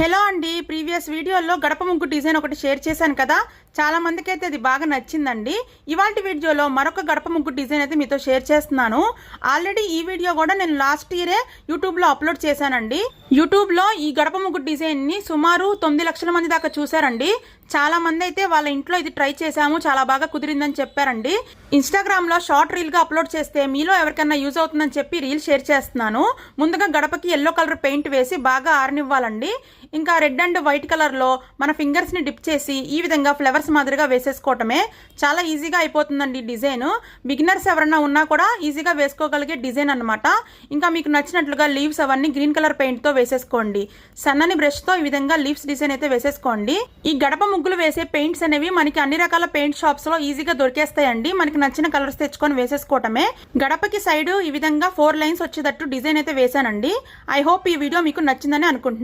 Hello అండి, previous వీడియోలో గడప ముగ్గు డిజైన్ ఒకటి షేర్ చేశాను కదా, చాలా మందికి అయితే అది బాగా నచ్చిందండి. ఇవాల్టి వీడియోలో మరొక గడప ముగ్గు డిజైన్ అయితే మీతో షేర్ చేస్తున్నాను. ఆల్రెడీ ఈ వీడియో కూడా నేను లాస్ట్ ఇయరే యూట్యూబ్లో అప్లోడ్ చేశానండి. యూట్యూబ్లో ఈ గడప ముగ్గు డిజైన్ని సుమారు 9 లక్షల మంది దాకా చూశారండి. చాలా మంది అయితే వాళ్ళ ఇంట్లో ఇది ట్రై చేశాము, చాలా బాగా కుదిరిందని చెప్పారండి. ఇన్స్టాగ్రామ్లో షార్ట్ రీల్గా అప్లోడ్ చేస్తే మీలో ఎవరికైనా యూజ్ అవుతుందని చెప్పి రీల్ షేర్ చేస్తున్నాను. ముందుగా గడపకి ఎల్లో కలర్ పెయింట్ వేసి బాగా ఆరనివ్వాలండి. ఇంకా రెడ్ అండ్ వైట్ కలర్లో మన ఫింగర్స్ని డిప్ చేసి ఈ విధంగా ఫ్లవర్స్ మాదిరిగా వేసేసుకోవటమే. చాలా ఈజీగా అయిపోతుందండి డిజైన్. బిగినర్స్ ఎవరన్నా ఉన్నా కూడా ఈజీగా వేసుకోగలిగే డిజైన్ అనమాట. ఇంకా మీకు నచ్చినట్లుగా లీవ్స్ అవన్నీ గ్రీన్ కలర్ పెయింట్తో వేసేసుకోండి. సన్నని బ్రష్తో ఈ విధంగా లీవ్స్ డిజైన్ అయితే వేసేసుకోండి. ఈ గడప ముగ్గులు వేసే పెయింట్స్ అనేవి మనకి అన్ని రకాల పెయింట్ షాప్స్లో ఈజీగా దొరికేస్తాయండి. మనకి నచ్చిన కలర్స్ తెచ్చుకొని వేసేసుకోవటమే. గడపకి సైడ్ ఈ విధంగా 4 లైన్స్ వచ్చేటట్టు డిజైన్ అయితే వేసానండి. ఐ హోప్ ఈ వీడియో మీకు నచ్చిందని అనుకుంటున్నాను.